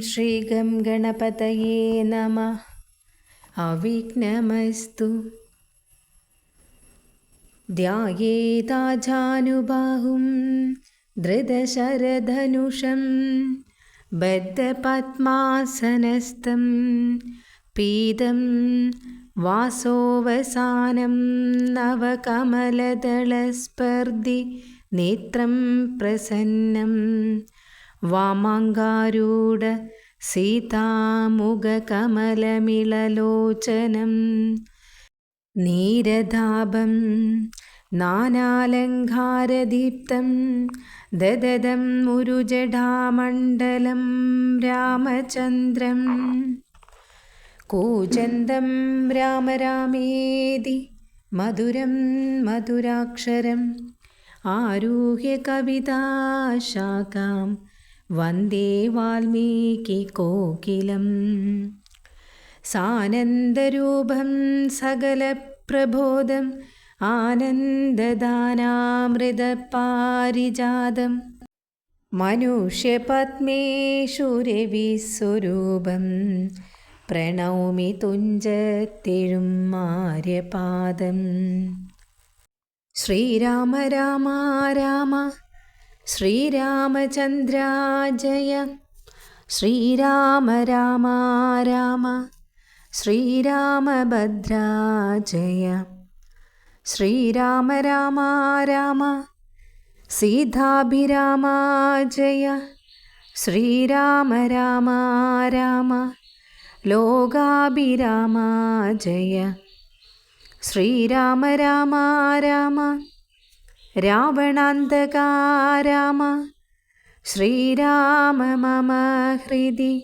ശ്രീഗം ഗണപതയേ നമഃ. അവിഘ്നമസ്തു. ധ്യായേതാജാനുബാഹും ധൃതശരധനുഷം ബദ്ധപദ്മാസനസ്ഥം പീതം വാസോവസാനം നവകമലദളസ്പർദ്ധി നേത്രം പ്രസന്നം വാമാങ്കാരൂഢ സീതാമുഖകമലമിളലോചനം നീരധാപം നാനാലങ്കാരദീപ്തം ദദദം മുരുജടാമണ്ഡലം രാമചന്ദ്രം കൂജന്തം രാമ രാമേതി മധുരം മധുരാക്ഷരം ആരുഹ്യ കവിതാശാഖാം വന്ദേ വാൽമീകികോകിലം സാനന്ദരൂപം സകലപ്രബോധം ആനന്ദദാനാമൃതപാരിജാതം മനുഷ്യപത്മേഷു രവിസ്വരൂപം പ്രണൗമി തുഞ്ചത്തെഴും ആര്യപാദം. ശ്രീരാമ രാമ രാമ ശ്രീരാമചന്ദ്ര ജയ. ശ്രീരാമ രാമ രാമ ശ്രീരാമഭദ്ര ജയ. ശ്രീരാമ രാമ രാമ സീതാഭിരാമ ജയ. ശ്രീരാമ രാമ രാമ ലോകാഭിരാമ ജയ. ശ്രീരാമ രാമ രാമ രാവണാന്തക രാമ. ശ്രീരാമ മമ ഹൃദി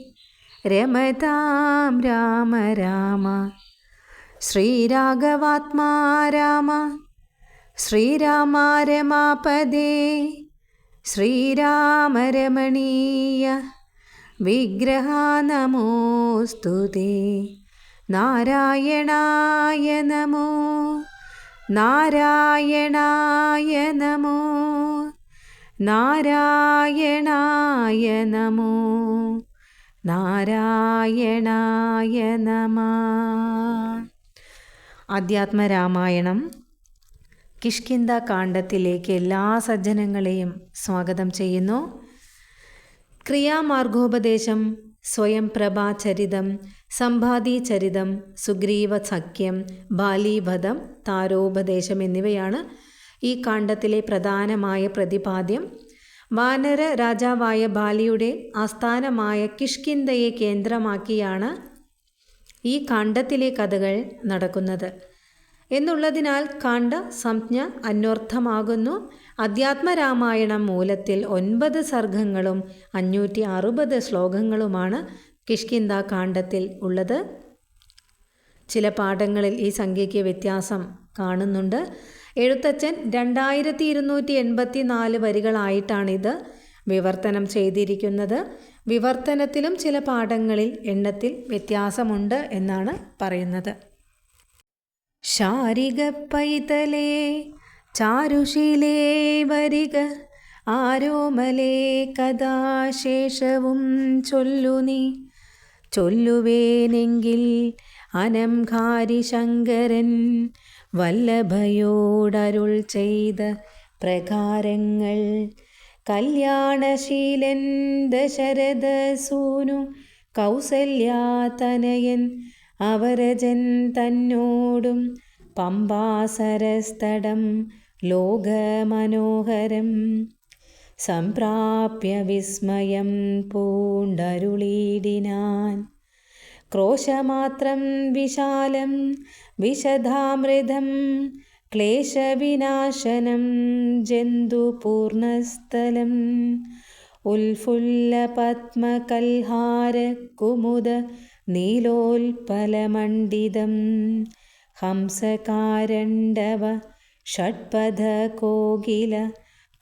രമതാം രാമ രാമ. ശ്രീരാഘവാത്മാ രാമ. ശ്രീരാമ രമാപദേ. ശ്രീരാമ രമണീയ വിഗ്രഹ നമോസ്തുതേ. നാരായണായ നമോ നാരായണായ നമോ നാരായണായ നമോ നാരായണായ നമഃ. അധ്യാത്മരാമായണം കിഷ്കിന്ധ കാണ്ഡത്തിലേക്ക് എല്ലാ സജ്ജനങ്ങളെയും സ്വാഗതം ചെയ്യുന്നു. ക്രിയാമാർഗോപദേശം, സ്വയം പ്രഭാചരിതം, സമ്പാദീചരിതം, സുഗ്രീവ സഖ്യം, ബാലീവധം, താരോപദേശം എന്നിവയാണ് ഈ കാണ്ഡത്തിലെ പ്രധാനമായ പ്രതിപാദ്യം. വാനര രാജാവായ ബാലിയുടെ ആസ്ഥാനമായ കിഷ്കിന്ധയെ കേന്ദ്രമാക്കിയാണ് ഈ കാണ്ഡത്തിലെ കഥകൾ നടക്കുന്നത് എന്നുള്ളതിനാൽ കാണ്ഡ സംജ്ഞ അന്വർത്ഥമാകുന്നു. അധ്യാത്മരാമായണം മൂലത്തിൽ 9 സർഗങ്ങളും 560 ശ്ലോകങ്ങളുമാണ് കിഷ്കിന്ധ കാണ്ഡത്തിൽ ഉള്ളത്. ചില പാഠങ്ങളിൽ ഈ സംഖ്യയ്ക്ക് വ്യത്യാസം കാണുന്നുണ്ട്. എഴുത്തച്ഛൻ 2284 വരികളായിട്ടാണിത് വിവർത്തനം ചെയ്തിരിക്കുന്നത്. വിവർത്തനത്തിലും ചില പാഠങ്ങളിൽ എണ്ണത്തിൽ വ്യത്യാസമുണ്ട് എന്നാണ് പറയുന്നത്. ശാരിക പൈതലേ ചാരുശീലേ വരിക ആരോമലേ കഥാശേഷവും ചൊല്ലു നീ. ചൊല്ലുവേനെങ്കിൽ അനംകാരി ശങ്കരൻ വല്ലഭയോടരുൾ ചെയ്ത പ്രകാരങ്ങൾ. കല്യാണശീലൻ ദശരഥ സൂനു കൗസല്യാതനയൻ അവരജൻ തന്നോടും പമ്പാസരസ്തടം ലോകമനോഹരം സംപ്രാപ്യ വിസ്മയം പൂണ്ടരുളീടിനാൻ. ക്രോശമാത്രം വിശാലം വിശദാമൃതം ക്ലേശവിനാശനം ജന്തുപൂർണസ്ഥലം. ഉൽഫുല്ലപത്മകൽഹാര കുമുദ നീലോൽപലമണ്ഡിതം ഹംസകാരണ്ഡവ ഷഡ്പദകോകില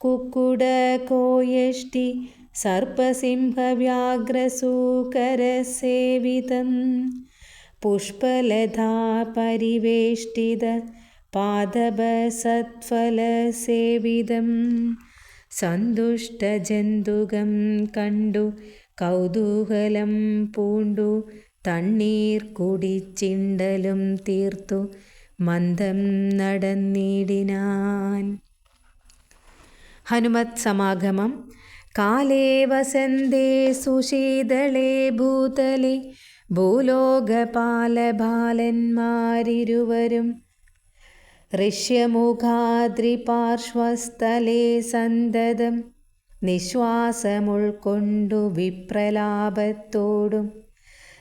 കുക്കുടകോയഷ്ടി സർപ്പസിംഹവ്യാഘ്രസൂകരസേവിതം. പുഷ്പലതാപരിവേഷ്ടിത പാദപസത്ഫലസേവിതം. സന്തുഷ്ടജന്തുകം കണ്ടു കൗതൂഹലം പൂണ്ടു തണ്ണീർ കുടിച്ചിണ്ടലും തീർത്തു മന്ദം നടന്നിടിനാൻ. ഹനുമത് സമാഗമം. കാലേ വസന്തേ സുശീതളേ ഭൂതലേ ഭൂലോകപാലബാലന്മാരിരുവരും ഋഷ്യമുഖാദ്രിപാർശ്വസ്ഥലേ സന്തതം നിശ്വാസമുൾക്കൊണ്ടു വിപ്രലാപത്തോടും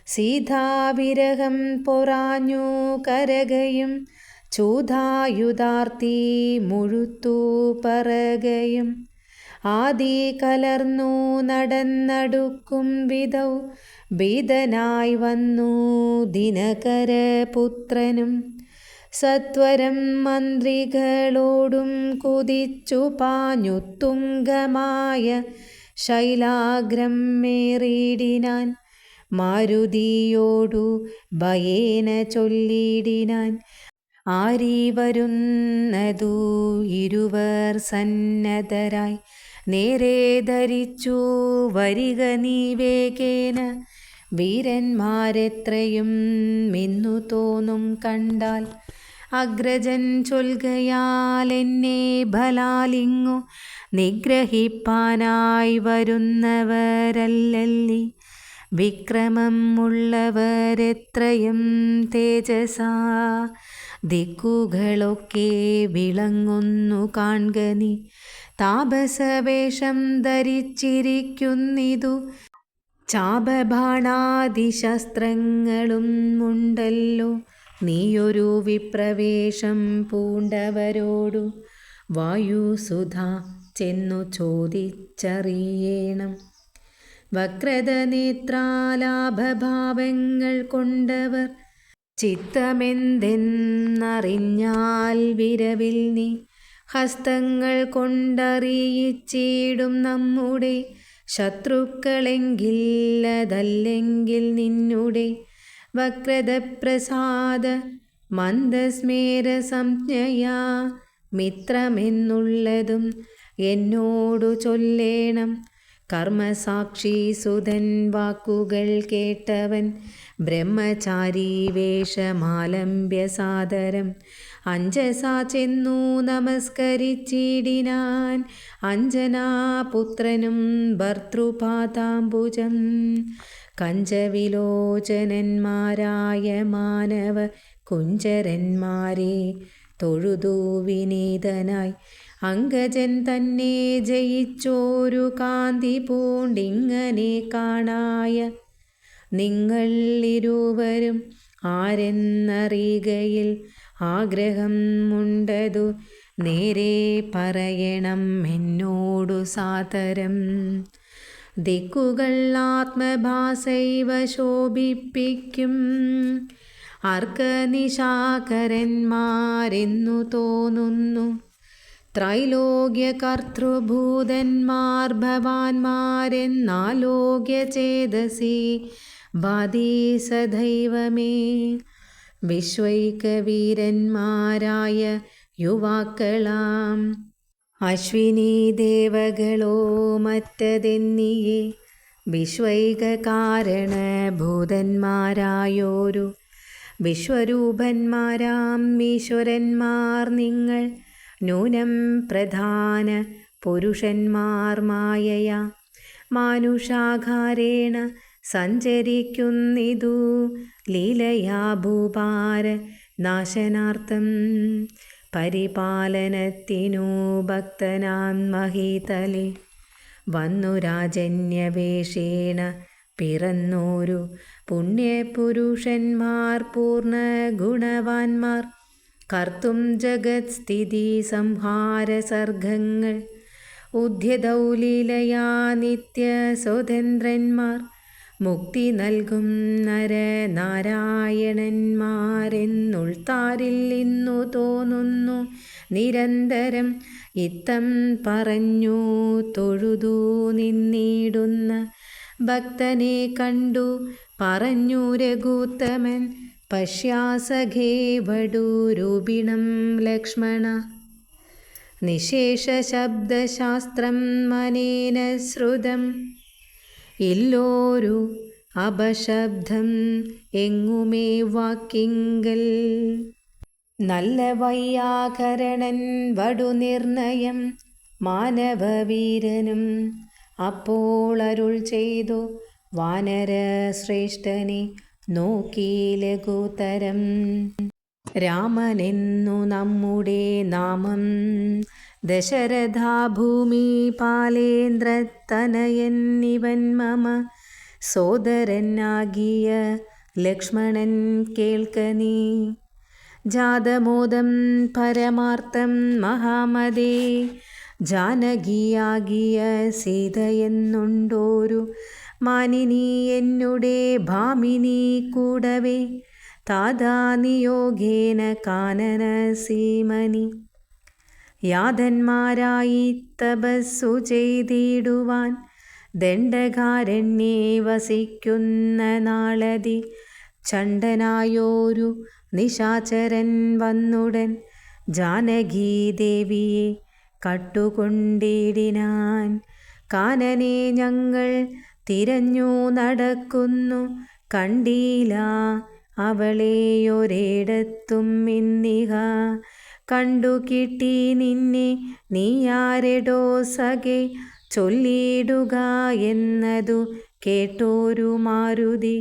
സീതാവിരഹം പൊറാഞ്ഞു കരകയും ചൂതായുധാർത്തി മുഴുത്തു പറകയും ആദി കലർന്നു നടന്നടുക്കും വിധൗ ഭീതനായി വന്നു ദിനകരപുത്രനും സത്വരം മന്ത്രികളോടും കുതിച്ചു പാഞ്ഞു തുംഗമായ ശൈലാഗ്രം മേറിയിടിനാൻ. മാരുതിയോടു ഭയേന ചൊല്ലിയിടിനാൻ, ആരീ വരുന്നതു ഇരുവർ സന്നദ്ധരായി നേരെ ധരിച്ചു വരിക നീ വേഗേന. വീരന്മാരെത്രയും മിന്നു തോന്നും കണ്ടാൽ അഗ്രജൻ ചൊൽകയാൽ എന്നെ ബലാലിങ്ങു നിഗ്രഹിപ്പാനായി വരുന്നവരല്ലല്ലി. വിക്രമം ഉള്ളവരെത്രയും തേജസാ ദിക്കുകളൊക്കെ വിളങ്ങുന്നു കാൺക നീ. താപസവേഷം ധരിച്ചിരിക്കുന്നിതു ചാപബാണാദിശസ്ത്രങ്ങളും ഉണ്ടല്ലോ. നീയൊരു വിപ്രവേഷം പൂണ്ടവരോടു വായുസുധ ചെന്നു ചോദിച്ചറിയേണം. വക്രതനേത്രാലാഭഭാവങ്ങൾ കൊണ്ടവർ ചിത്തമെന്തെന്നറിഞ്ഞാൽ വിരവിൽ നീ ഹസ്തങ്ങൾ കൊണ്ടറിയിച്ചിടും നമ്മുടെ ശത്രുക്കളെങ്കിൽ അതല്ലെങ്കിൽ നിന്നുടെ വക്രതപ്രസാദ മന്ദസ്മേര സംജ്ഞയാ മിത്രമെന്നുള്ളതും എന്നോടു ചൊല്ലേണം. കർമ്മസാക്ഷി സുതൻ വാക്കുകൾ കേട്ടവൻ ബ്രഹ്മചാരി വേഷമാലംബ്യ സാദരം അഞ്ജസാ ചെന്നു നമസ്കരിച്ചിടിനാൻ. അഞ്ജനാപുത്രനും ഭർതൃപാദാംബുജം കഞ്ചവിലോചനന്മാരായ മാനവ കുഞ്ചരന്മാരെ തൊഴുതു വിനീതനായി അങ്കജൻ തന്നെ ജയിച്ചോരു കാന്തി പൂണ്ടിങ്ങനെ കാണായ നിങ്ങൾ ഇരുവരും ആരെന്നറിയുകയിൽ ആഗ്രഹം ഉണ്ടതു നേരെ പറയണം എന്നോടു സാദരം. ദിക്കുകൾ ആത്മഭാസൈവ ശോഭിപ്പിക്കും അർക്കനിശാകരന്മാരെന്നു തോന്നുന്നു. ത്രൈലോക്യകർത്തൃഭൂതന്മാർ ഭവാന്മാരെന്നാലോക്യ ചേതസി ബാധി സദൈവമേ. വിശ്വൈകവീരന്മാരായ യുവാക്കളാം അശ്വിനി ദേവകളോ മറ്റതെന്നിയേ വിശ്വൈകകാരണഭൂതന്മാരായോരു വിശ്വരൂപന്മാരാം ഈശ്വരന്മാർ നിങ്ങൾ നൂനം പ്രധാന പുരുഷന്മാർ മായയാ മാനുഷാകാരേണ സഞ്ചരിക്കുന്നിതു ലീലയാ ഭൂപാര നാശനാർത്ഥം. പരിപാലനത്തിനു ഭക്തനാം മഹീതലേ വന്നു രാജന്യവേഷേണ പിറന്നോരു പുണ്യപുരുഷന്മാർ പൂർണ്ണ ഗുണവാന്മാർ കർത്തും ജഗത് സ്ഥിതി സംഹാര സർഗങ്ങൾ ഉദ്യതൗലീലയാ നിത്യ സ്വതന്ത്രന്മാർ മുക്തി നൽകും നരനാരായണന്മാരെന്നുൾത്താരിൽ ഇന്നു തോന്നുന്നു നിരന്തരം. ഇത്തം പറഞ്ഞു തൊഴുതു നിന്നിടുന്ന ഭക്തനെ കണ്ടു പറഞ്ഞു രഘുത്തമൻ പശ്യാസഖേ വടൂരൂപിണം ലക്ഷ്മണ. നിശേഷശബ്ദശാസ്ത്രം മനേന ശ്രുതം ഇല്ലോരു അപശബ്ദം എങ്ങുമേ വാക്കിങ്കൽ. നല്ല വൈയാകരണൻ വടുനിർണയം മാനവവീരനും അപ്പോൾ അരുൾ ചെയ്തു വാനരശ്രേഷ്ഠനെ നോക്കി ലഘുതരം. രാമനെന്നു നമ്മുടെ നാമം ദശരഥാഭൂമി പാലേന്ദ്രതനയൻ ഇവൻ മമ സോദരനാകിയ ലക്ഷ്മണൻ കേൾക്ക നീ. ജാതമോദം പരമാർത്ഥം മഹാമതേ ജാനകിയാകിയ സീതയെന്നുണ്ടോരു മാനിനി എന്നുടെ ഭാമിനി കൂടവേ താതാ നിയോഗേന കാനന സീമനി. യാതന്മാരായി തപസ്സു ചെയ്തിടുവാൻ ദണ്ഡകാരണ്യേ വസിക്കുന്ന നാളതി ചണ്ഡനായോരു നിശാചരൻ വന്നുടൻ ജാനകീദേവിയെ കട്ടുകൊണ്ടിടിനാൻ. കാനനെ ഞങ്ങൾ തിരഞ്ഞു നടക്കുന്നു, കണ്ടീല അവളെയൊരിടത്തും ഇന്നിഹ. കണ്ടു കിട്ടി നിന്നെ നീയാരെടോ സഖേ, ചൊല്ലിയിടുക എന്നതു കേട്ടോരു മാരുതി.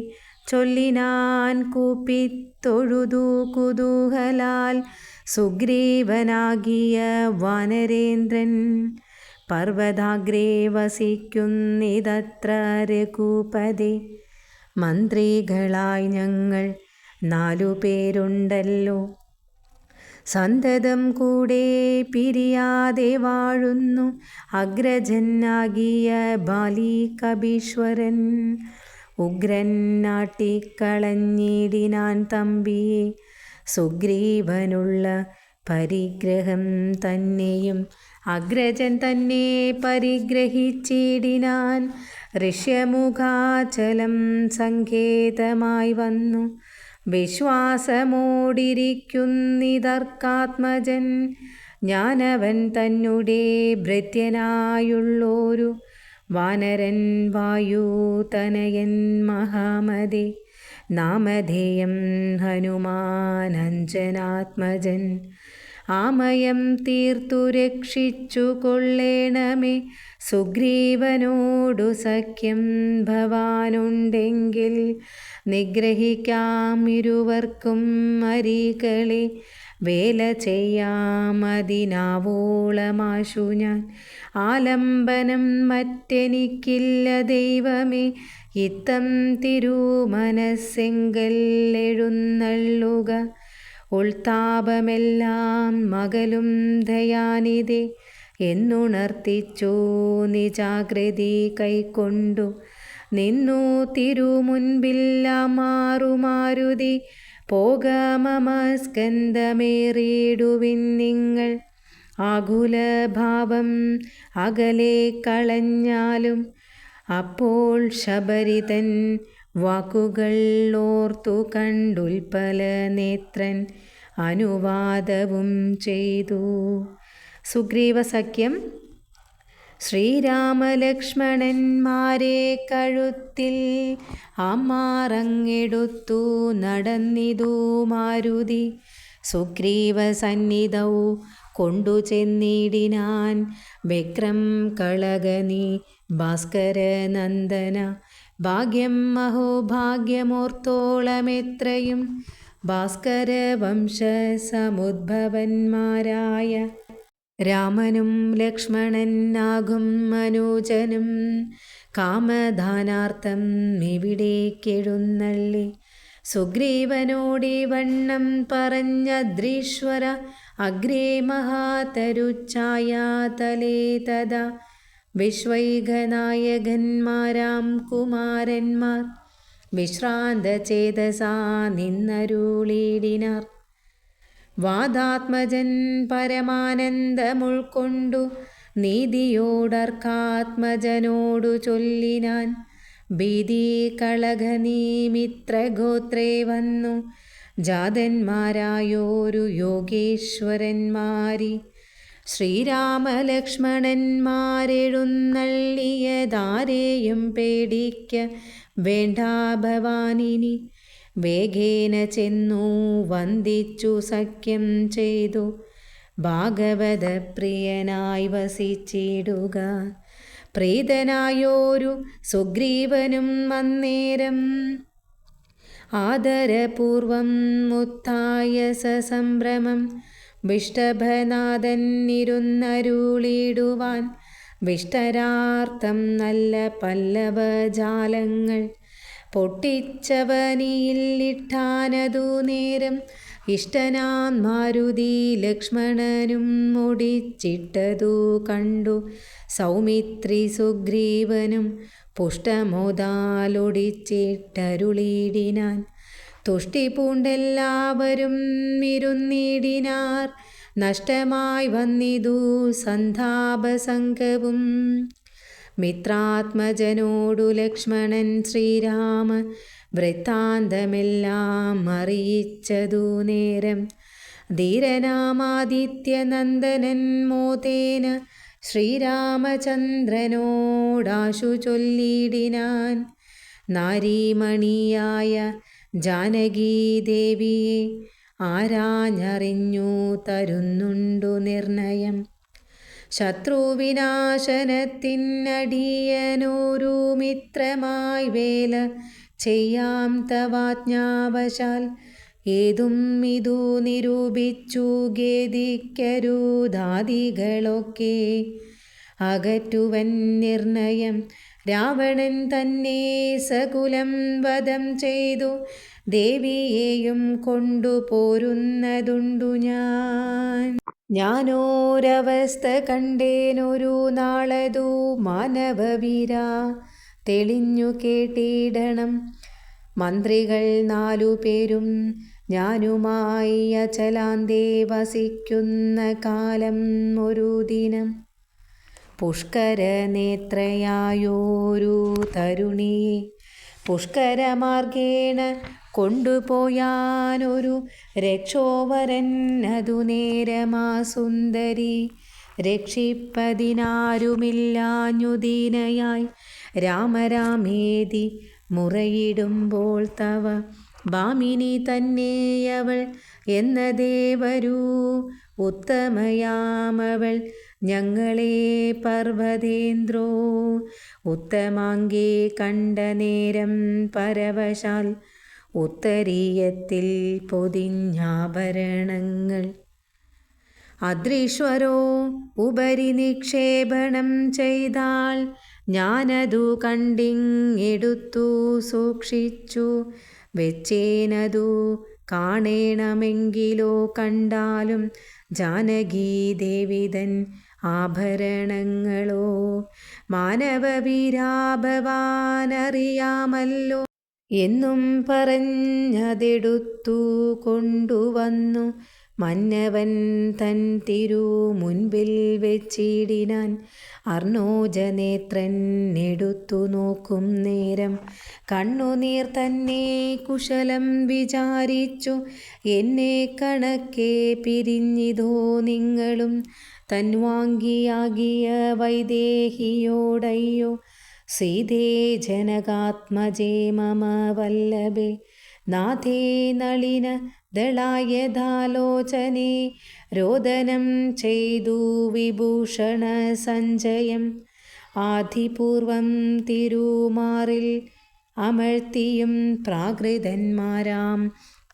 ചൊല്ലിനാൻ കൂപ്പിത്തൊഴുതു കുതൂഹലാൽ സുഗ്രീവനാകിയ വാനരേന്ദ്രൻ. പർവ്വതാഗ്രേ വസിക്കുന്നിതത്ര രഘുപതേ, മന്ത്രികളായി ഞങ്ങൾ 4 പേരുണ്ടല്ലോ. സന്തതം കൂടെ പിരിയാതെ വാഴുന്നു അഗ്രജനാകിയ ബാലി കപീശ്വരൻ. ഉഗ്രൻ നാട്ടിക്കളഞ്ഞിടിനാൻ തമ്പിയെ സുഗ്രീവനുള്ള പരിഗ്രഹം തന്നെയും. അഗ്രജൻ തന്നെ പരിഗ്രഹിച്ചിടിനാൻ. ഋഷ്യമുഖാചലം സങ്കേതമായി വന്നു വിശ്വാസമോടിരിക്കുന്നിതർക്കാത്മജൻ. ഞാനവൻ തന്നെ ഭൃത്യനായുള്ളോരു വാനരൻ വായുതനയൻ മഹാമതി. നാമധേയം ഹനുമാനഞ്ജനാത്മജൻ. ആമയം തീർത്തു രക്ഷിച്ചു കൊള്ളേണമേ. സുഗ്രീവനോടു സഖ്യം ഭവാനുണ്ടെങ്കിൽ നിഗ്രഹിക്കാം ഇരുവർക്കും അരികളെ. വേല ചെയ്യാമതിനാവോളമാശു ഞാൻ. ആലംബനം മറ്റെനിക്കില്ല ദൈവമേ. ഇത്തം തിരുമനസ്സെങ്കൽ എഴുന്നള്ളുക. ഉൾത്താപമെല്ലാം മകലും ദയാനിധേ എന്നുണർത്തിച്ചു നിജാകൃതി കൈക്കൊണ്ടു നിന്നു തിരുമുൻപില്ല മാറുമാരുതി. പോകമമ സ്കന്ധമേറിയിടുവിൻ നിങ്ങൾ. ആകുലഭാവം അകലെ കളഞ്ഞാലും അപ്പോൾ ശബരിതൻ വാക്കുകൾ ഓർത്തു കണ്ടുൽപ്പല നേത്രൻ അനുവാദവും ചെയ്തു. സുഗ്രീവസഖ്യം. ശ്രീരാമലക്ഷ്മണന്മാരെ കഴുത്തിൽ അമ്മാറങ്ങെടുത്തു നടന്നിതു മാരുതി. സുഗ്രീവസന്നിധൗ കൊണ്ടു ചെന്നിടിനാൻ. വ്യഗ്രം കളകനി ഭാസ്കരനന്ദന. ഭാഗ്യം അഹോഭാഗ്യമോർത്തോളമെത്രയും ഭാസ്കരവംശസമുദ്ഭവന്മാരായ രാമനും ലക്ഷ്മണനാകും മനോജനും കാമദാനാർത്ഥം ഇവിടേക്കെഴുന്നള്ളി. സുഗ്രീവനോടി വണ്ണം പറഞ്ഞദ്രീശ്വര. അഗ്രേ മഹാതരുച്ഛായാതലേ തഥാ വിശ്വൈകനായകന്മാരാം കുമാരന്മാർ വിശ്രാന്തചേതസാ നിന്നരുളിടിനാർ. വാദാത്മജൻ പരമാനന്ദമുൾക്കൊണ്ടു നീതിയോടർക്കാത്മജനോടു ചൊല്ലിനാൻ. ഭീതി കളകനീ മിത്രഗോത്രേ വന്നു ജാതന്മാരായോരു യോഗേശ്വരന്മാരി. ശ്രീരാമലക്ഷ്മണന്മാരെഴുന്നള്ളിയതാരെയും പേടിക്ക വേണ്ട ഭവാനിനി. വേഗേന ചെന്നു വന്ദിച്ചു സഖ്യം ചെയ്തു ഭാഗവത പ്രിയനായി വസിച്ചിടുക. പ്രീതനായോരു സുഗ്രീവനും അന്നേരം ആദരപൂർവം മുത്തായ സസംഭ്രമം വിഷ്ടഭനാഥൻ ഇരുന്നരുളിടുവാൻ. വിഷ്ടരാർത്ഥം നല്ല പല്ലവജാലങ്ങൾ പൊട്ടിച്ചവനിയിലിട്ടാനതു നേരം. ഇഷ്ടനാം മാരുതി ലക്ഷ്മണനും മുടിച്ചിട്ടതു കണ്ടു സൗമിത്രി സുഗ്രീവനും പുഷ്ടമോദാലൊടിച്ചിട്ടരുളിടിനാൻ. തുഷ്ടി പൂണ്ടെല്ലാവരും ഇരുന്നിടിനാർ. നഷ്ടമായി വന്നിതു സന്താപസംഘവും. മിത്രാത്മജനോടു ലക്ഷ്മണൻ ശ്രീരാമ വൃത്താന്തമെല്ലാം അറിയിച്ചതു നേരം. ധീരനാമാദിത്യനന്ദനൻ മോദേന ശ്രീരാമചന്ദ്രനോടാശു ചൊല്ലിടിനാൻ. നാരീമണിയായ ജാനകീദേവിയെ ആരാഞ്ഞറിഞ്ഞു തരുന്നുണ്ടു നിർണയം. ശത്രുവിനാശനത്തിനടിയനൊരു മിത്രമായി വേല ചെയ്യാം തവാജ്ഞാവശാൽ. ഏതും ഇതു നിരൂപിച്ചു ഖേദിക്കരുതാദികളൊക്കെ അകറ്റുവൻ നിർണയം. രാവണൻ തന്നെ സകുലം വധം ചെയ്തു ദേവിയെയും കൊണ്ടുപോരുന്നതുണ്ടു ഞാൻ. ഞാനോരവസ്ഥ കണ്ടേനൊരു നാളതു മാനവവീര തെളിഞ്ഞു കേട്ടിടണം. മന്ത്രികൾ 4 പേരും ഞാനുമായി അചലാന്തേ വസിക്കുന്ന കാലം ഒരു ദിനം. പുഷ്കരനേത്രയായോരു തരുണിയെ പുഷ്കരമാർഗേണ കൊണ്ടുപോയാനൊരു രക്ഷോവരൻ. അതു നേരമാ സുന്ദരി രക്ഷിപ്പതിനാരുമില്ലാഞ്ഞുദീനയായി രാമരാമേതി മുറയിടുമ്പോൾ തവ ഭാമിനി തന്നെയവൾ എന്നതേ വരൂ. ഉത്തമയാമവൾ ഞങ്ങളെ പർവ്വതേന്ദ്രോ ഉത്തമാംഗേ കണ്ട നേരം പരവശാൽ. ഉത്തരീയത്തിൽ പൊതിഞ്ഞാഭരണങ്ങൾ അദൃശ്വരോ ഉപരി നിക്ഷേപണം ചെയ്താൾ. ഞാനതു കണ്ടിങ്ങെടുത്തു സൂക്ഷിച്ചു വെച്ചേനതു കാണേണമെങ്കിലോ കണ്ടാലും ജാനകീദേവിതൻ ആഭരണങ്ങളോ. മാനവവീരാഭവാനറിയാമല്ലോ എന്നും പറഞ്ഞതെടുത്തു കൊണ്ടുവന്നു മന്നവൻ തൻ തിരു മുൻപിൽ വെച്ചിടിനാൻ. അർണോജനേത്രൻ എടുത്തു നോക്കും നേരം കണ്ണുനീർ തന്നെ കുശലം വിചാരിച്ചു. എന്നെ കണക്കെ പിരിഞ്ഞിതോ നിങ്ങളും തന്വാങ്കിയാകിയ വൈദേഹിയോടയ്യോ. സീതേ ജനകാത്മജേ മമ വല്ലഭേ നാഥേ നളിന ദളായതാലോചനേ. രോദനം ചെയ്തു വിഭൂഷണ സഞ്ജയം ആധിപൂർവം തിരുമാറിൽ അമഴ്ത്തിയും പ്രാകൃതന്മാരാം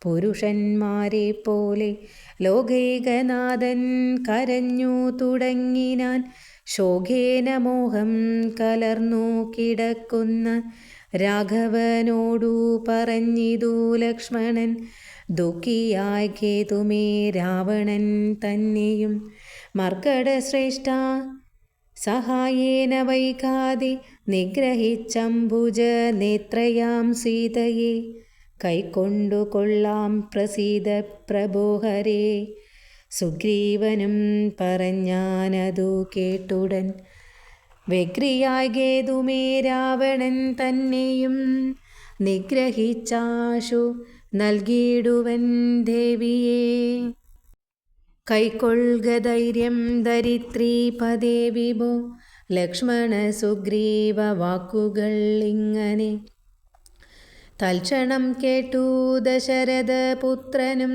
പുരുഷന്മാരെ പോലെ ലോകൈകനാഥൻ കരഞ്ഞു തുടങ്ങിനാൻ. ശോകേന മോഹം കലർന്നു കിടക്കുന്ന രാഘവനോടു പറഞ്ഞിതു ലക്ഷ്മണൻ. ദുഃഖിയായി കേതുമേ രാവണൻ തന്നെയും മർക്കടശ്രേഷ്ഠ സഹായേന വൈകാതെ നിഗ്രഹിച്ചംബുജ നേത്രയാം സീതയെ കൈക്കൊണ്ടു കൊള്ളാം പ്രസീത പ്രഭോഹരേ. സുഗ്രീവനും പറഞ്ഞാനതു കേട്ടുടൻ വ്യഗ്രിയായി കേതുമേ രാവണൻ തന്നെയും നിഗ്രഹിച്ചാശു നൽകിയിടുവൻ ദേവിയെ. കൈക്കൊള്ളുക ധൈര്യം ധരിത്രീപദേ വിഭോ. ലക്ഷ്മണ സുഗ്രീവ വാക്കുകൾ ഇങ്ങനെ തൽക്ഷണം കേട്ടു ദശരഥപുത്രനും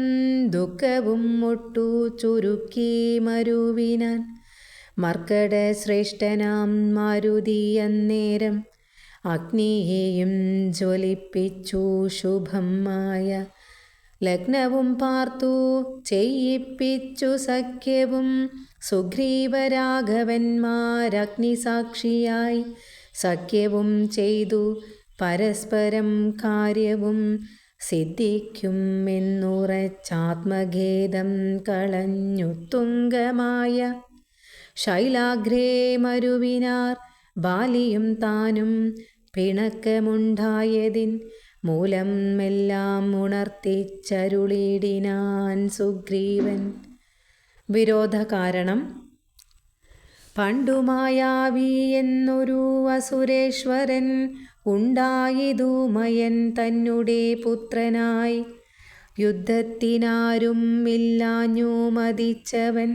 ദുഃഖവും ഒട്ടു ചുരുക്കി മരുവിനാൻ. മർക്കടശ്രേഷ്ഠനാം മാരുതി അന്നേരം അഗ്നിയെയും ജ്വലിപ്പിച്ചു ശുഭമായ. ലഗ്നവും പാർത്തു ചെയ്യിപ്പിച്ചു സഖ്യവും സുഗ്രീവരാഘവന്മാരഗ്നിസാക്ഷിയായി. സഖ്യവും ചെയ്തു പരസ്പരം കാര്യവും സിദ്ധിക്കുമെന്നുറച്ചാത്മഖേദം കളഞ്ഞു തുംഗമായ. ശൈലാഗ്രേ മരുവിനാർ ബാലിയും താനും പിണക്കമുണ്ടായതിൻ മൂലം എല്ലാം ഉണർത്തിച്ചരുളിടിനാൻ സുഗ്രീവൻ. വിരോധകാരണം: പണ്ടു മായാവി എന്നൊരു അസുരേശ്വരൻ ഉണ്ടായിതു മയൻ തന്നെ പുത്രനായി. യുദ്ധത്തിനാരും ഇല്ലാഞ്ഞു മതിച്ചവൻ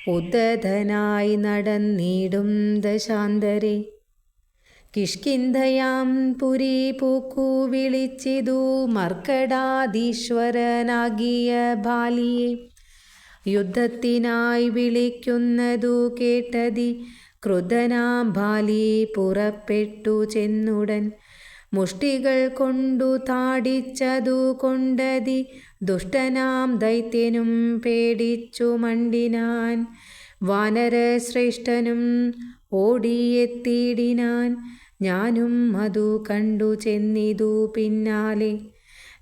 ഉദ്ധതനായി നടന്നിടും ദശാന്തരെ. കിഷ്കിന്ധയാം പുരി പൂക്കു വിളിച്ചിതു മർക്കടാധീശ്വരനാകിയ ബാലിയെ. യുദ്ധത്തിനായി വിളിക്കുന്നതു കേട്ടതി ക്രുദ്ധനാം ബാലി പുറപ്പെട്ടു ചെന്നുടൻ. മുഷ്ടികൾ കൊണ്ടു താടിച്ചതു കൊണ്ടതി ദുഷ്ടനാം ദൈത്യനും പേടിച്ചു മണ്ടിനാൻ. വാനരശ്രേഷ്ഠനും ഓടിയെത്തിയിടിനാൻ. ഞാനും അതു കണ്ടു ചെന്നിതു പിന്നാലെ.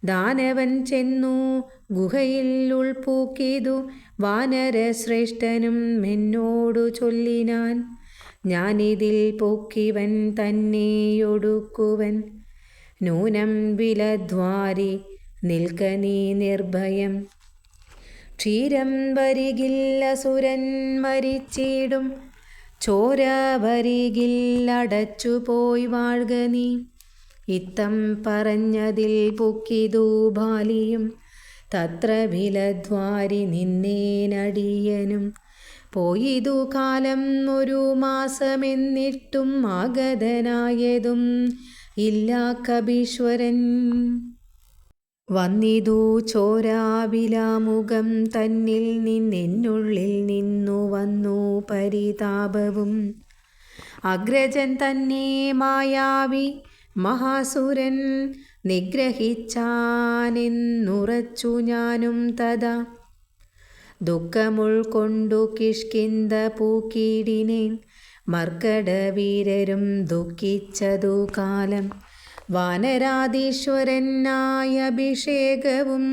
ദാനവൻ ചെന്നു ഗുഹയിൽ ഉൾപ്പൂക്കിതു വാനരശ്രേഷ്ഠനും എന്നോടു ചൊല്ലിനാൻ. ഞാനിതിൽ പൊക്കിവൻ തന്നെയൊടുക്കുവൻ. നൂനം വിലദ്വാരി നിൽക്ക നീ നിർഭയം. ക്ഷീരം വരികിൽ അസുരൻ മരിച്ചിടും. ചോര വരികിൽ അടച്ചുപോയി വാഴ്ക നീ. ഇത്തം പറഞ്ഞതിൽ പൊക്കിതു ബാലിയും. തത്ര വിലദ്വാരി നിന്നേനടിയനും. പോയിതു കാലം 1 മാസമെന്നിട്ടും ആഗതനായതും ഇല്ല കപീശ്വരൻ. വന്നിതു ചോരാവിലാമുഖം തന്നിൽ നിന്നെന്നുള്ളിൽ നിന്നു വന്നു പരിതാപവും. അഗ്രജൻ തന്നെ മായാവി മഹാസുരൻ നിഗ്രഹിച്ചാനെന്നുറച്ചു ഞാനും തഥാ. ദുഃഖമുൾക്കൊണ്ടു കിഷ്കിന്ധ പൂക്കിടിനേൻ. മർക്കടവീരരും ദുഃഖിച്ചതു കാലം. വാനരാധീശ്വരനായ അഭിഷേകവും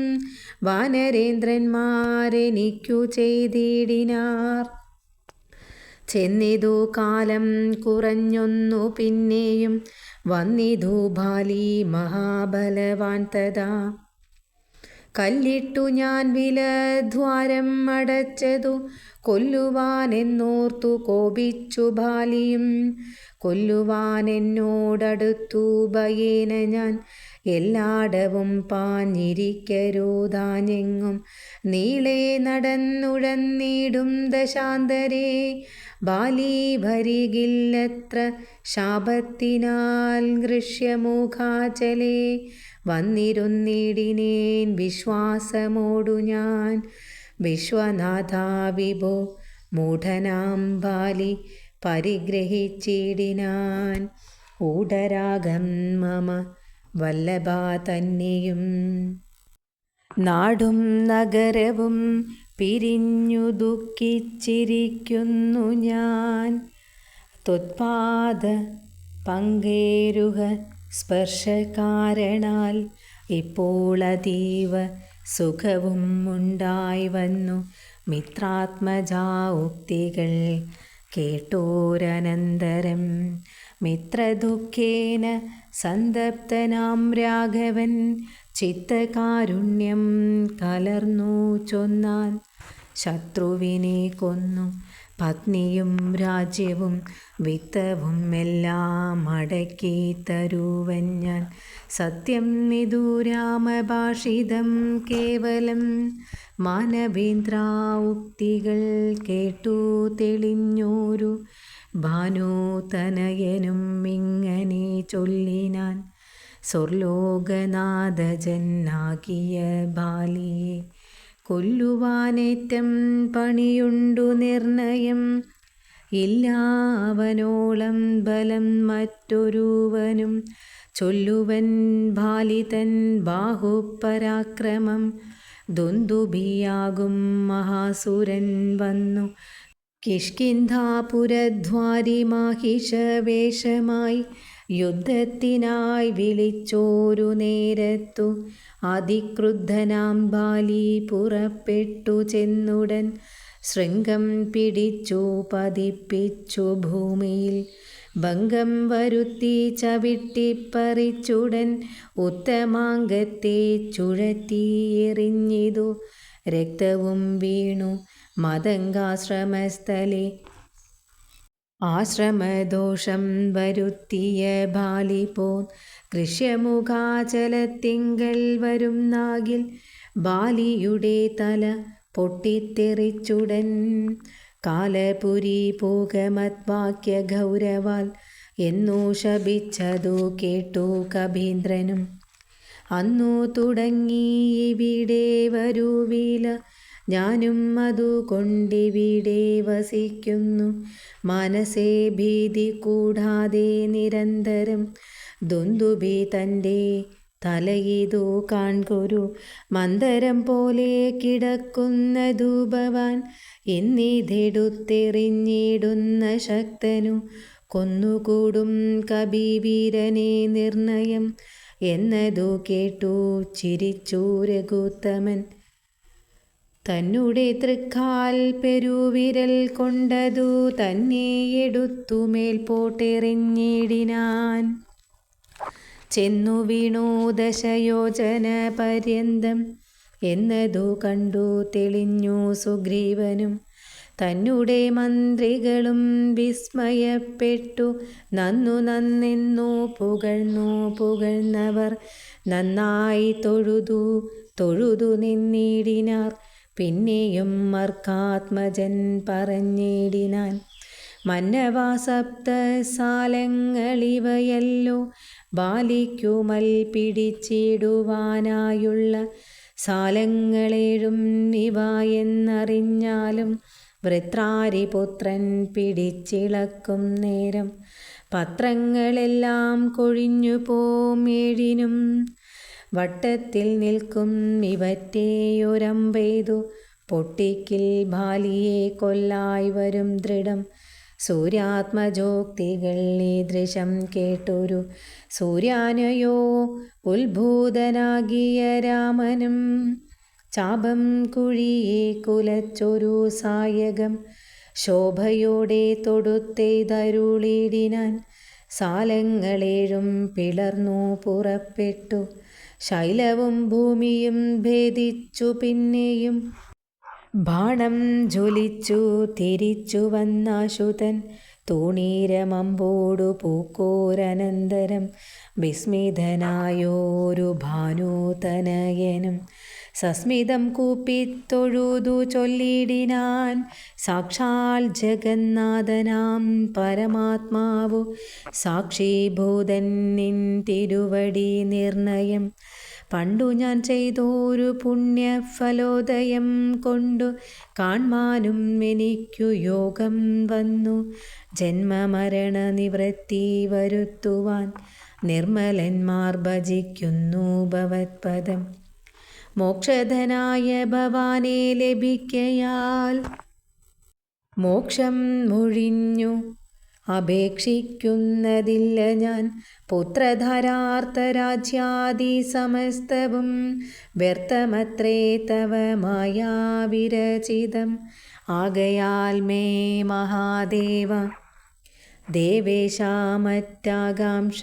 വാനരേന്ദ്രന്മാരെനിക്കു ചെയ്തിടിനാർ. ചെന്നിതു കാലം കുറഞ്ഞൊന്നു പിന്നെയും വന്നിതു ബാലി മഹാബലവാൻ തഥാ. കല്ലിട്ടു ഞാൻ വിലദ്വാരം അടച്ചതു കൊല്ലുവാനെന്നോർത്തു കോപിച്ചു ബാലിയും. കൊല്ലുവാനെന്നോടടുത്തു ഭയേന ഞാൻ എല്ലാടവും പാഞ്ഞിരിക്കരുതാഞ്ഞെങ്ങും നീളെ നടന്നുഴന്നിടും ദശാന്തരേ. ബാലി ഭരികില്ലത്ര ശാപത്തിനാൽ ഗൃഷ്യമുഖാചലേ. വന്നിരുന്നിടിനേൻ വിശ്വാസമോടു ഞാൻ. വിശ്വനാഥാ വിഭോ മൂഢനാം ബാലി പരിഗ്രഹിച്ചിടിനാൻ. ഊഢരാഗം മമ വല്ലഭാ തന്നെയും. നാടും നഗരവും പിരിഞ്ഞു ദുഃഖിച്ചിരിക്കുന്നു ഞാൻ. ത്വത്പാദ പങ്കേരുഹ സ്പർശകാരണാൽ ഇപ്പോൾ അതീവ സുഖവും ഉണ്ടായി വന്നു. മിത്രാത്മജാ ഉക്തികൾ കേട്ടോരനന്തരം മിത്രദുഃഖേന സന്തപ്തനാം രാഘവൻ ചിത്തകാരുണ്യം കലർന്നു ചൊന്നാൻ. ശത്രുവിനെ കൊന്നു പത്നിയും രാജ്യവും വിത്തവും എല്ലാം അടക്കി തരുവൻ ഞാൻ. സത്യം ഇതു രാമഭാഷിതം കേവലം മാനവേന്ദ്ര ഉക്തികൾ കേട്ടു തെളിഞ്ഞോരു ഭാനുതനയനും ഇങ്ങനെ ചൊല്ലിനാൻ. സ്വർലോകനാഥജനാകിയ ബാലിയെ കൊല്ലുവാനേറ്റം പണിയുണ്ടു നിർണയം. ഇല്ല അവനോളം ബലം മറ്റൊരുവനും ചൊല്ലുവൻ ബാലിതൻ ബാഹുപരാക്രമം. ദുന്ദുഭിയാകും മഹാസുരൻ വന്നു കിഷ്കിന്ധാപുരദ്വാരി മാഹിഷവേഷമായി യുദ്ധത്തിനായി വിളിച്ചോരു നേരത്തു അതിക്രുദ്ധനാം ബാലി പുറപ്പെട്ടു ചെന്നുടൻ ശൃംഗം പിടിച്ചു പതിപ്പിച്ചു ഭൂമിയിൽ ഭംഗം വരുത്തി ചവിട്ടിപ്പറിച്ചുടൻ ഉത്തമാംഗത്തെ ചുഴറ്റിയെറിഞ്ഞിതു. രക്തവും വീണു മതംഗാശ്രമസ്ഥലെ. ആശ്രമദോഷം വരുത്തിയ ബാലിപോൻ കൃഷ്യമുഖാചലത്തിങ്കൽ വരും നാകിൽ ബാലിയുടെ തല പൊട്ടിത്തെറിച്ചുടൻ. കാലപുരി പോകമദ്വാക്യ ഗൗരവാൽ എന്നു ശപിച്ചതു കേട്ടു കപീന്ദ്രനും. അന്നു തുടങ്ങി ഇവിടെ വരുവില, ഞാനും അതുകൊണ്ടിവിടെ വസിക്കുന്നു. മനസ്സേ ഭീതി കൂടാതെ നിരന്തരം ദുന്ദുഭി തൻ്റെ തലയിതു കാൺകൊരു മന്ദരം പോലെ കിടക്കുന്നതു ഭവാൻ. എന്നിതെടുത്തെറിഞ്ഞിടുന്ന ശക്തനു കൊന്നുകൂടും കപിവീരനെ നിർണയം എന്നതു കേട്ടു ചിരിച്ചു രഘുത്തമൻ. തന്നുടെ തൃക്കാൽ പെരുവിരൽ കൊണ്ടതു തന്നെ എടുത്തു മേൽപോട്ടെറിഞ്ഞിടിനാൻ. ചെന്നു വീണു ദശയോജന പര്യന്തം എന്നതു കണ്ടു തെളിഞ്ഞു സുഗ്രീവനും. തന്നുടെ മന്ത്രികളും വിസ്മയപ്പെട്ടു നന്നെന്നു പുകഴ്ന്നവർ നന്നായി തൊഴുതു നിന്നിടിനാർ. പിന്നെയും മർക്കാത്മജൻ പറഞ്ഞിടിനാൻ. മന്നവാ സപ്തസാലങ്ങളിവയല്ലോ ബാലിക്കുമൽ പിടിച്ചിടുവാനായുള്ള സാലങ്ങളേഴും ഇവ എന്നറിഞ്ഞാലും വൃത്രാരിപുത്രൻ പിടിച്ചിളക്കും നേരം പത്രങ്ങളെല്ലാം കൊഴിഞ്ഞു പോം. ഏഴിനും വട്ടത്തിൽ നിൽക്കും ഇവറ്റെയൊരമ്പെയ്തു പൊട്ടിക്കിൽ ബാലിയെ കൊല്ലായി വരും ദൃഢം. സൂര്യാത്മജോക്തികൾ ഈദൃശം കേട്ടൊരു സൂര്യാനയോ ഉത്ഭൂതനാകിയ രാമനും ചാപം കുഴിയെ കുലച്ചൊരു സായകം ശോഭയോടെ തൊടുത്തെയ്തരുളിടിനാൻ. സാലങ്ങളേഴും പിളർന്നു പുറപ്പെട്ടു ശൈലവും ഭൂമിയും ഭേദിച്ചു. പിന്നെയും ബാണം ജ്വലിച്ചു തിരിച്ചു വന്നാശുതൻ തൂണീരമമ്പോടു പൂക്കോരനന്തരം വിസ്മിതനായോരു ഭാനുതനയനും സസ്മിതം കൂപ്പിത്തൊഴുതു ചൊല്ലിടിനാൻ. സാക്ഷാൽ ജഗന്നാഥനാം പരമാത്മാവു സാക്ഷിഭൂതൻ നിൻ തിരുവടി നിർണയം. പണ്ടു ഞാൻ ചെയ്തോരു പുണ്യഫലോദയം കൊണ്ടു കാൺമാനും എനിക്കു യോഗം വന്നു. ജന്മമരണ നിവൃത്തി വരുത്തുവാൻ നിർമ്മലന്മാർ ഭജിക്കുന്നു ഭവത്പദം. മോക്ഷധനായ ഭവാനെ ലഭിക്കയാൽ മോക്ഷം മൊഴിഞ്ഞു അപേക്ഷിക്കുന്നതില്ല ഞാൻ. പുത്രധാരാർത്ഥരാജ്യാദി സമസ്തവും വ്യർത്ഥമത്രേ തവ മായാവിരചിതം. ആകയാൽ മേ മഹാദേവ ദേവേശ മറ്റാകാംക്ഷ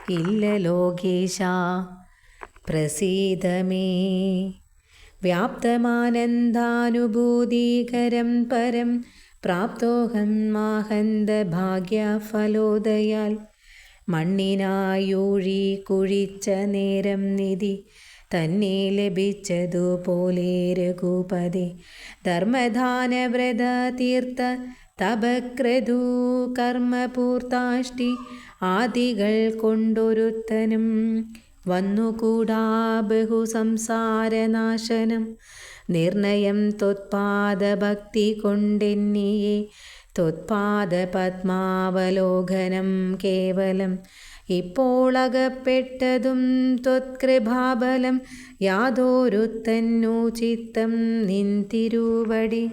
ഇല്ല ലോകേശ പ്രസീദമേ. വ്യാപ്തമാനന്ദാനുഭൂതികരം പരം പ്രാപ്തോഹം മാഹന്ത ഭാഗ്യഫലോദയാൽ. മണ്ണിനായൂഴി കുഴിച്ച നേരം നിധി തന്നെ ലഭിച്ചതുപോലെ രഘുപതി. ധർമ്മദാനവ്രത തീർത്ഥ തപക്രതു കർമ്മപൂർത്താഷ്ടി ആദികൾ കൊണ്ടൊരുത്തനും വന്നുകൂടാ ബഹുസംസാരനാശനം. നിർണയം ത്വത്പാദഭക്തി കൊണ്ടെന്നിയെ ത്വത്പാദപത്മാവലോകനം കേവലം. ഇപ്പോളകപ്പെട്ടതും ത്വത്കൃപാബലം യാതൊരുത്തന്നു ചിത്തം നിൻ തിരുവടി.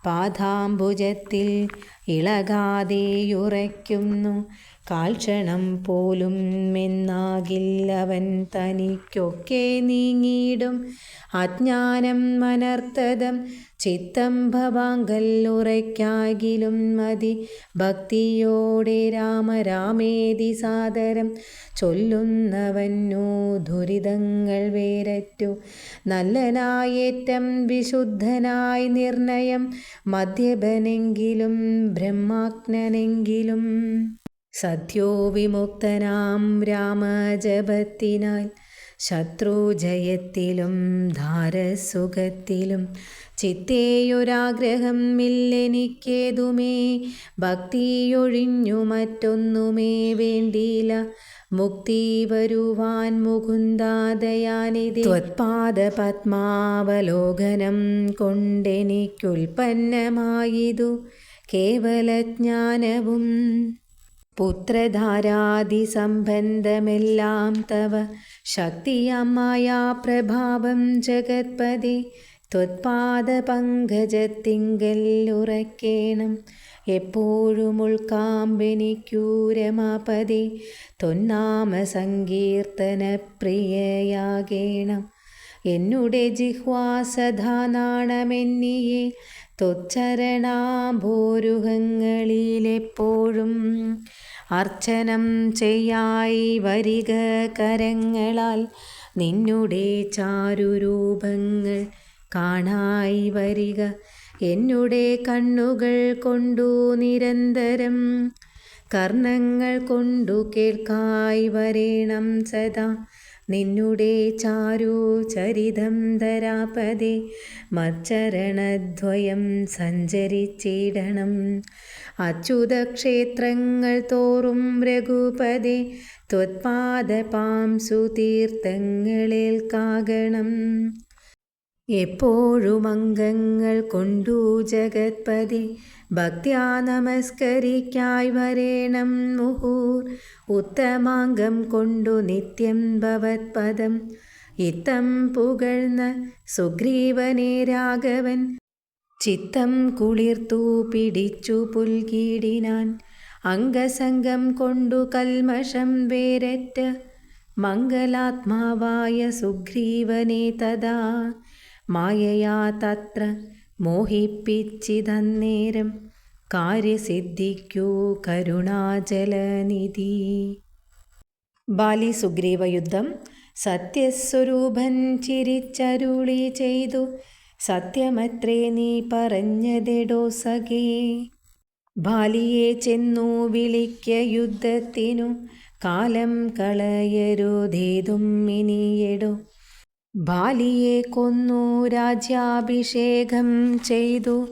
പാദാംബുജത്തിൽ ഇളകാതെയുറയ്ക്കുന്നു കാൽക്ഷണം പോലും എന്നാകില്ലവൻ തനിക്കൊക്കെ നീങ്ങിയിടും അജ്ഞാനം അനർത്ഥതം. ചിത്തം ഭവാങ്കൽ ഉറയ്ക്കാകിലും മതി ഭക്തിയോടെ രാമ രാമേതി സാദരം. ചൊല്ലുന്നവന്നു ദുരിതങ്ങൾ വേരറ്റു നല്ലനായേറ്റം വിശുദ്ധനായി നിർണയം. മദ്യപനെങ്കിലും ബ്രഹ്മാജ്ഞനെങ്കിലും സദ്യോ വിമുക്തനാം രാമജപത്തിനാൽ. ശത്രുജയത്തിലും ധാരസുഖത്തിലും ചിത്തേയൊരാഗ്രഹം ഇല്ലെനിക്കേതുമേ. ഭക്തിയൊഴിഞ്ഞു മറ്റൊന്നുമേ വേണ്ടിയില്ല മുക്തി വരുവാൻ മുകുന്ദാദയാനിധി. ത്വത്പാദപത്മാവലോകനം കൊണ്ടെനിക്കുൽപ്പന്നമായിതു കേവലജ്ഞാനവും. പുത്രധാരാദിസംബന്ധമെല്ലാം തവ ശക്തിയാം മായാപ്രഭാവം ജഗത്പതി. ത്വത്പാദപങ്കജത്തിങ്കൽ ഉറയ്ക്കേണം എപ്പോഴും ഉൾക്കാമ്പെനിക്കൂ രമാപതി. ത്വന്നാമ സങ്കീർത്തന പ്രിയയാകേണം എന്നുടെ ജിഹ്വാ സദാ നാണമെന്നിയെ. ത്വച്ചരണാഭോരുഹങ്ങളിലെപ്പോഴും അർച്ചനം ചെയ്യായി വരിക കരങ്ങളാൽ. നിന്നുടെ ചാരുരൂപങ്ങൾ കാണായി വരിക എന്നുടെ കണ്ണുകൾ കൊണ്ടു നിരന്തരം. കർണങ്ങൾ കൊണ്ടു കേൾക്കായി വരേണം സദാ നിന്നുടെ ചാരു ചരിതം ധരാപദേ. മച്ചരണദ്വയം സഞ്ചരിച്ചിടണം അച്യുതക്ഷേത്രങ്ങൾ തോറും രഘുപദേ. ത്വത്പാദപാംസു തീർത്ഥങ്ങളേൽക്കാകണം എപ്പോഴും അംഗങ്ങൾ കൊണ്ടു ജഗത്പതി. ഭക്ത്യാ നമസ്കരിക്കായി വരേണം മുഹൂർ ഉത്തമാംഗം കൊണ്ടു നിത്യം ഭവത്പദം. ഇത്തം പുകഴ്ന്ന സുഗ്രീവനെ രാഘവൻ ചിത്തം കുളിർത്തു പിടിച്ചു പുൽകിടിനാൻ. അംഗസംഗം കൊണ്ടു കൽമഷം വേരറ്റ മംഗലാത്മാവായ സുഗ്രീവനെ തഥാ മായയാ തത്ര മോഹിപ്പിച്ചിതന്നേരം കാര്യസിദ്ധിക്കൂ കരുണാജലനിധി. ബാലി സുഗ്രീവ യുദ്ധം. സത്യസ്വരൂപൻ ചിരിച്ചരുളി ചെയ്തു സത്യമത്രേ നീ പറഞ്ഞതെടോ സഖേ. ബാലിയെ ചെന്നു വിളിക്ക യുദ്ധത്തിനു കാലം കളയരുതേതും ഇനിയെടോ. ബാലിയെ കൊന്നു രാജ്യാഭിഷേകം ചെയ്തു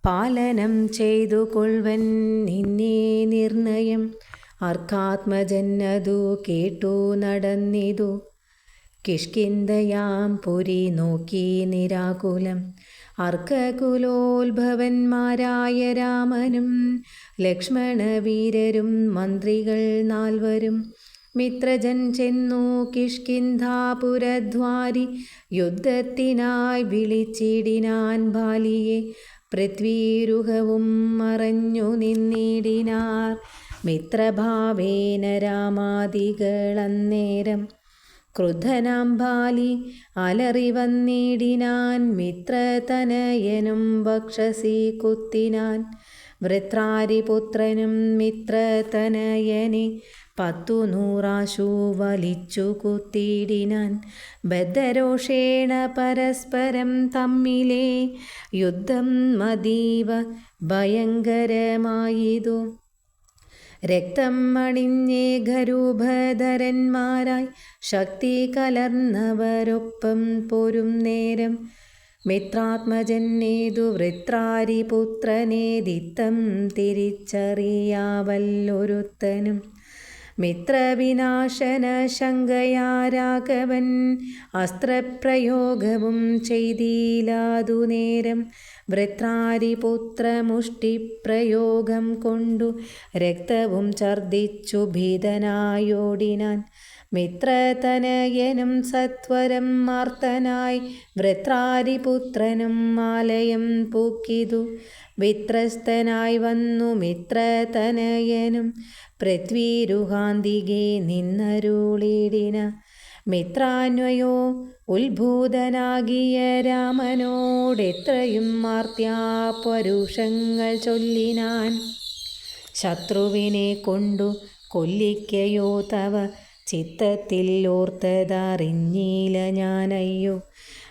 പാലനം ചെയ്തു കൊൾവൻ നിന്നെ നിർണയം. അർക്കാത്മജന്നതു കേട്ടു നടന്നിതു കിഷ്കിന്ധയാം പുരി നോക്കി നിരാകുലം. അർക്കകുലോത്ഭവന്മാരായ രാമനും ലക്ഷ്മണവീരരും മന്ത്രികൾ നാൽവരും മിത്രജൻ ചെന്നു കിഷ്കിന്ധാപുരദ്വാരി. യുദ്ധത്തിനായി വിളിച്ചിടിനാൻ ബാലിയെ പൃഥ്വീരുഹവും മറഞ്ഞു നിന്നിടിനാർ. മിത്രഭാവേന രാമാദികളന്നേരം ക്രുദ്ധനാം ബാലി അലറി വന്നിടിനാൻ. മിത്രതനയനും വക്ഷസി കുത്തിനാൻ. വൃത്രാരിപുത്രനും മിത്രതനയനെ 100 വലിച്ചു കുത്തിയിടിനാൻ. ബദ്ധരോഷേണ പരസ്പരം തമ്മിലെ യുദ്ധം അതീവ ഭയങ്കരമായിതു. രക്തം അണിഞ്ഞേകരൂപധരന്മാരായി ശക്തി കലർന്നവരൊപ്പം പോരും നേരം മിത്രാത്മജന്നേതു വൃത്രാരിപുത്രനേതിത്തം തിരിച്ചറിയാവല്ലൊരുത്തനും. മിത്രവിനാശന ശങ്കയാ രാഘവൻ അസ്ത്രപ്രയോഗവും ചെയ്തിലാതു നേരം വൃത്രാരിപുത്രമുഷ്ടിപ്രയോഗം കൊണ്ടു രക്തവും ഛർദ്ദിച്ചു ഭീതനായോടിനാൻ. മിത്രതനയനും സത്വരം മാർത്തനായി വൃത്രാരിപുത്രനും ആലയം പൂക്കിതു. വിത്രസ്തനായി വന്നു മിത്രതനയനും പൃഥ്വീരുഹാന്തികെ നിന്നരുളിടിന. മിത്രാന്വയോ ഉത്ഭൂതനാകിയ രാമനോടെത്രയും മാർത്യാ പരുഷങ്ങൾ ചൊല്ലിനാൻ. ശത്രുവിനെ കൊണ്ടു കൊല്ലിക്കയോ തവ ചിത്തത്തിൽ ഓർത്തതറിഞ്ഞില്ല ഞാനയ്യോ.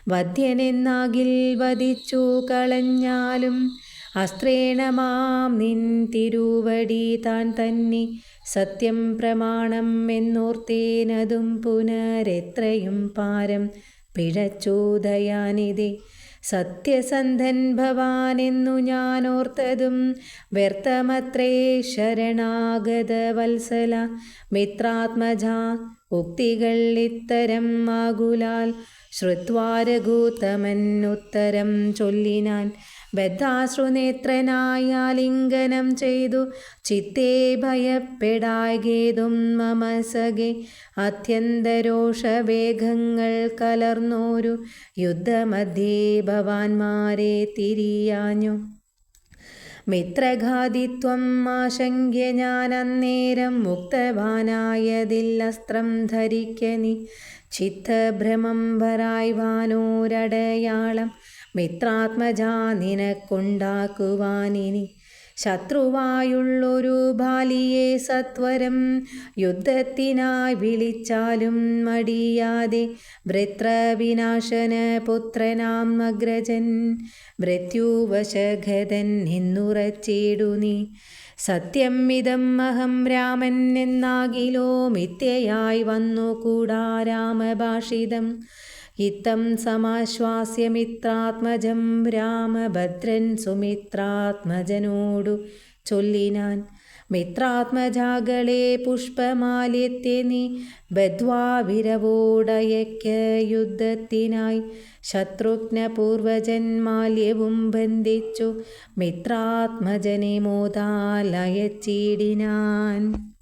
വധ്യനെന്നാകിൽ വധിച്ചു കളഞ്ഞാലും അസ്ത്രേണ മാം നിൻ തിരുവടി താൻ തന്നെ സത്യം പ്രമാണം എന്നോർത്തേനതും പുനരെത്രയും പാരം പിഴച്ചു ദയാനിധേ. സത്യസന്ധൻ ഭവാനെന്നു ഞാനോർത്തതും വ്യർത്ഥമത്രേ ശരണാഗത വത്സല. മിത്രാത്മജാ ഉക്തികൾ ഇത്തരം ആകുലാൽ ശ്രുത്വാ രഘുത്തമൻ ഉത്തരം ചൊല്ലിനാൻ. ബദ്ധാശ്രുനേത്രനായ ലിംഗനം ചെയ്തു ചിത്തേ ഭയപ്പെടായ്കേതും മമ സഖേ. അത്യന്തരോഷവേഗങ്ങൾ കലർന്നോരു യുദ്ധമധ്യേ ഭവാന്മാരെ തിരിയാഞ്ഞു. മിത്രഘാതിത്വം ആശങ്ക്യ ഞാൻ അന്നേരം മുക്തവാനായതില്ലസ്ത്രം ധരിക്ക നീ. ചിത്തഭ്രമം വരായ് വാനോരടയാളം മിത്രാത്മജാ നിനക്കുണ്ടാക്കുവാനിനി. ശത്രുവായുള്ളൊരു ബാലിയെ സത്വരം യുദ്ധത്തിനായി വിളിച്ചാലും മടിയാതെ. വൃത്രവിനാശന പുത്രനാം അഗ്രജൻ മൃത്യുവശഘതൻ എന്നുറച്ചിടു നീ. സത്യം ഇതം അഹം രാമൻ എന്നാകിലോ മിഥ്യയായി വന്നുകൂടാ രാമഭാഷിതം. ഇത്തം സമാശ്വാസ്യ മിത്രാത്മജം രാമഭദ്രൻ സുമിത്രാത്മജനോടു ചൊല്ലിനാൻ. മിത്രാത്മജാകളെ പുഷ്പമാല്യത്തെ നീ ബദ്ധ്വാ വിരവോടയക്ക യുദ്ധത്തിനായി. ശത്രുഘ്ന പൂർവജൻ മാല്യവും ബന്ധിച്ചു മിത്രാത്മജനെ മോദാലയച്ചിടിനാൻ.